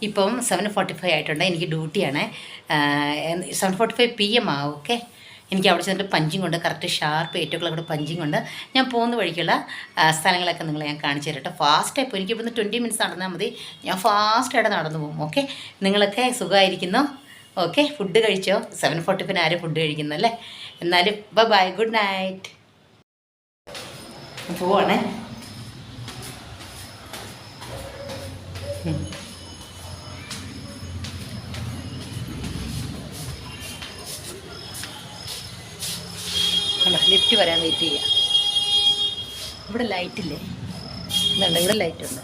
ഇപ്പം 7:45 ആയിട്ടുണ്ട്. എനിക്ക് ഡ്യൂട്ടിയാണ്. 7:45 PM ആവും. ഓക്കെ, എനിക്ക് അവിടെ ചെന്നിട്ട് പഞ്ചിങ് കൊണ്ട് കറക്റ്റ് ഷാർപ്പ് 8 o'clock പഞ്ചിങ് കൊണ്ട് ഞാൻ പോകുന്ന വഴിക്കുള്ള സ്ഥലങ്ങളൊക്കെ നിങ്ങളെ ഞാൻ കാണിച്ചു തരട്ടെ. ഫാസ്റ്റായി പോകും. എനിക്ക് ഇവിടുന്ന് 20 minutes നടന്നാൽ മതി. ഞാൻ ഫാസ്റ്റായിട്ട് നടന്നു പോകും. ഓക്കെ, നിങ്ങളൊക്കെ സുഖമായിരിക്കുന്നു? ഓക്കെ, ഫുഡ് കഴിച്ചോ? 7:45 ആരും ഫുഡ് കഴിക്കുന്നല്ലേ? എന്നാലും ബൈ, ഗുഡ് നൈറ്റ്. പോവാണേ. ലിഫ്റ്റ് വരാൻ വെയിറ്റ് ചെയ്യാം. ഇവിടെ ലൈറ്റില്ലേ? ഇതുണ്ട്, ഇവിടെ ലൈറ്റുണ്ട്.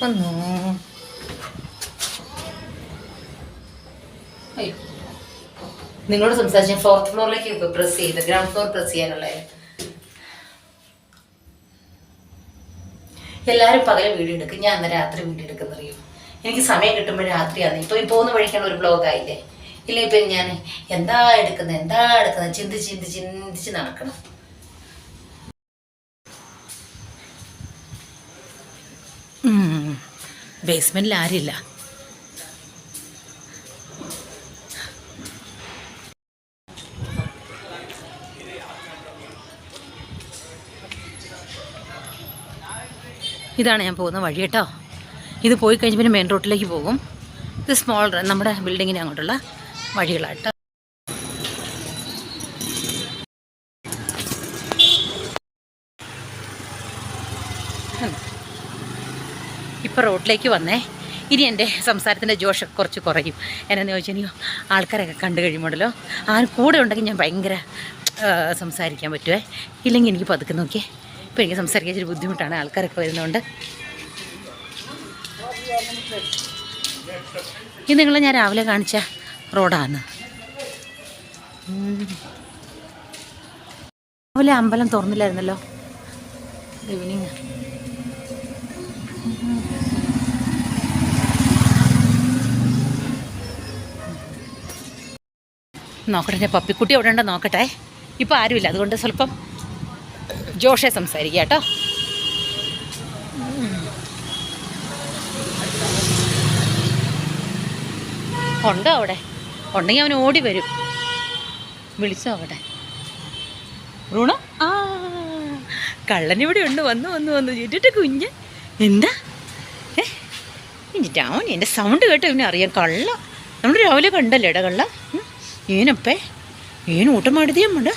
വന്നു. നിങ്ങളോട് സംസാരിച്ച 4th ഫ്ലോറിലേക്ക് പ്രസ് ചെയ്ത് ഗ്രൗണ്ട് ഫ്ലോർ പ്രസ് ചെയ്യാനുള്ളത്. എല്ലാവരും പകല് വീഡിയോ എടുക്കും, ഞാൻ അന്ന് രാത്രി വീഡിയോ എടുക്കുന്നറിയും. എനിക്ക് സമയം കിട്ടുമ്പോൾ രാത്രിയാണ്. ഇപ്പോൾ ഈ പോകുന്ന വഴിക്കാണ് ഒരു ബ്ലോഗായില്ലേ? ഇല്ല, ഇപ്പം ഞാൻ എന്താ എടുക്കുന്നത് ചിന്തിച്ച് നടക്കണം. ബേസ്മെന്റിൽ ആരില്ല. ഇതാണ് ഞാൻ പോകുന്ന വഴി കേട്ടോ. ഇത് പോയി കഴിഞ്ഞ് പിന്നെ മെയിൻ റോഡിലേക്ക് പോകും. ഇത് സ്മോൾ നമ്മുടെ ബിൽഡിങ്ങിന് അങ്ങോട്ടുള്ള വഴികളാട്ടോ. ഇപ്പോൾ റോഡിലേക്ക് വന്നേ. ഇനി എൻ്റെ സംസാരത്തിൻ്റെ ജോഷ് കുറച്ച് കുറയും. എന്നാന്ന് ചോദിച്ചാൽ ആൾക്കാരൊക്കെ കണ്ടു കഴിയുമ്പോഴല്ലോ കൂടെ ഉണ്ടെങ്കിൽ ഞാൻ ഭയങ്കര സംസാരിക്കാൻ പറ്റുമേ. ഇല്ലെങ്കിൽ എനിക്ക് പതുക്കെ നോക്കിയേ. ഇപ്പോൾ എനിക്ക് സംസാരിക്കാൻ ഇച്ചിരി ബുദ്ധിമുട്ടാണ്, ആൾക്കാരൊക്കെ വരുന്നതുകൊണ്ട്. ഇത് നിങ്ങളെ ഞാൻ രാവിലെ കാണിച്ച റോഡാണ്. രാവിലെ അമ്പലം തുറന്നില്ലായിരുന്നല്ലോ, ഈവനിങ്. നോക്കട്ടെ, എൻ്റെ പപ്പിക്കുട്ടി അവിടെ ഉണ്ടോ നോക്കട്ടെ. ഇപ്പോൾ ആരുമില്ല, അതുകൊണ്ട് സ്വല്പം ജോഷെ സംസാരിക്കുക കേട്ടോ. ഉണ്ടോ അവിടെ? ഉണ്ടെങ്കിൽ അവൻ ഓടി വരും. വിളിച്ചോ അവിടെ റൂണ? കള്ളനിവിടെ ഉണ്ട്. വന്നു ചുറ്റിട്ട് കുഞ്ഞ്. എന്താ അവൻ എൻ്റെ സൗണ്ട് കേട്ടോ ഇവനെ അറിയാം. കള്ള നമ്മൾ രാവിലെ കണ്ടല്ലേ ഇട കള്ള. ഏനപ്പേ ഊട്ടം മാടിയമ്മണ്ട്.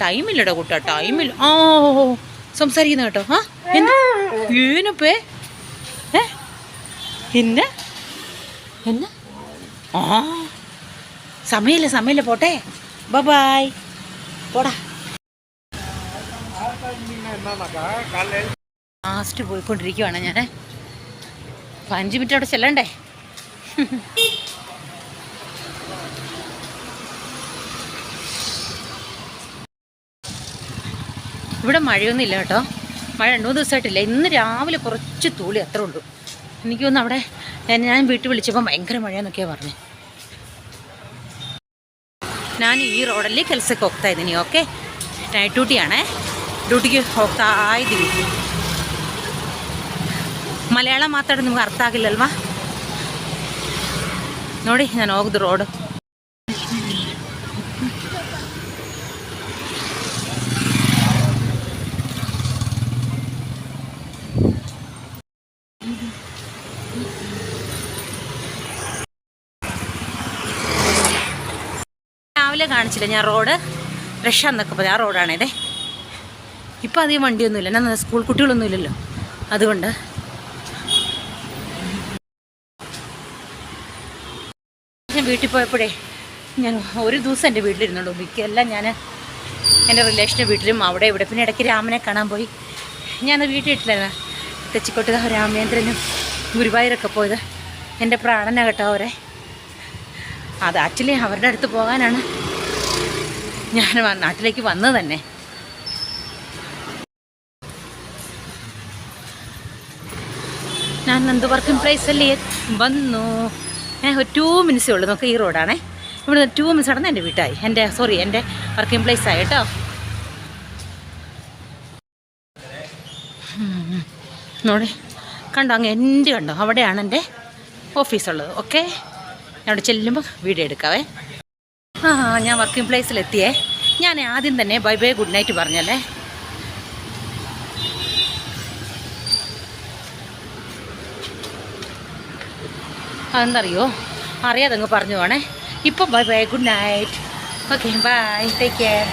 ടൈമില്ലടാ കൂട്ടാ, ടൈമില്ല. സംസാരിക്കുന്ന കേട്ടോ. ഏനപ്പേ എന്നാ സമയമില്ല പോട്ടെ. ബൈ പോടാ. ലാസ്റ്റ് പോയിക്കൊണ്ടിരിക്കുവാണ് ഞാൻ. 5 മിനിറ്റ് അവിടെ ചെല്ലണ്ടേ? ഇവിടെ മഴയൊന്നും ഇല്ല കേട്ടോ. മഴ 2-3 ദിവസമായിട്ടില്ല. ഇന്ന് രാവിലെ കുറച്ച് തൂളി അത്രേ ഉള്ളൂ. എനിക്ക് തോന്നുന്നു അവിടെ ഞാൻ വീട്ടിൽ വിളിച്ചപ്പോൾ ഭയങ്കര മഴയെന്നൊക്കെയാണ് പറഞ്ഞത്. ഞാൻ ഈ റോഡಲ್ಲಿ ಕೆಲಸಕ್ಕೆ ಹೋಗ್ತಾ ಇದ್ದೀನಿ. ಓಕೆ, ನೈಟ್ ಡ್ಯೂಟಿಯಾಣೆ. ಡ್ಯೂಟಿಗೆ ಹೋಗ್ತಾ ಇದ್ದೀವಿ. ಮಲಯಾಳ ಮಾತಾಡೋದು ನಿಮ್ಗೆ ಅರ್ಥ ಆಗಿಲ್ಲಲ್ವಾ? ನೋಡಿ ನಾನು ಹೋಗ್ದು ರೋಡು. രാവിലെ കാണിച്ചില്ല ഞാൻ റോഡ്, രക്ഷ എന്നൊക്കെ പറയും. ആ റോഡാണേ. ഇപ്പം അധികം വണ്ടിയൊന്നുമില്ല, എന്നാൽ സ്കൂൾ കുട്ടികളൊന്നും ഇല്ലല്ലോ, അതുകൊണ്ട്. ഞാൻ വീട്ടിൽ പോയപ്പോഴേ ഞാൻ ഒരു ദിവസം എൻ്റെ വീട്ടിലിരുന്നുള്ളൂ. മിക്കെല്ലാം ഞാൻ എൻ്റെ റിലേഷൻ്റെ വീട്ടിലും അവിടെ ഇവിടെ. പിന്നെ ഇടയ്ക്ക് രാമനെ കാണാൻ പോയി. ഞാൻ വീട്ടിൽ ഇട്ടില്ലായിരുന്നു. തെച്ചിക്കോട്ട് രാമേന്ദ്രനും ഗുരുവായൂരൊക്കെ പോയത്. എൻ്റെ പ്രാണന കേട്ടോ അവരെ. അത് ആക്ച്വലി അവരുടെ അടുത്ത് പോകാനാണ് ഞാൻ നാട്ടിലേക്ക് വന്നത് തന്നെ. ನಾನು ನಂದು ವರ್ಕಿಂಗ್ ಪ್ಲೇಸಲ್ಲಿ ಬಂದು ഒരു 2 മിനിറ്റ്സേ ഉള്ളൂ. നമുക്ക് ഈ റോഡാണേ. ഇവിടെ 2 മിനിറ്റ്സ് നടന്ന് എൻ്റെ വീട്ടായി, എൻ്റെ വർക്കിംഗ് പ്ലേസ് ആയി കേട്ടോ. നോടെ കണ്ടോ, അങ്ങ് എൻ്റെ കണ്ടോ, അവിടെയാണ് എൻ്റെ ഓഫീസുള്ളത്. ഓക്കെ, ഞാൻ അവിടെ ചെല്ലുമ്പോൾ വീഡിയോ എടുക്കാവേ. ഞാൻ വർക്കിംഗ് പ്ലേസിലെത്തിയേ. ഞാൻ ആദ്യം തന്നെ ബൈ ബൈ ഗുഡ് നൈറ്റ് പറഞ്ഞല്ലേ. അതെന്തറിയോ, അറിയാതെ അങ്ങ് പറഞ്ഞു പോണേ. ഇപ്പോൾ bye bye good night. Okay, bye, take care.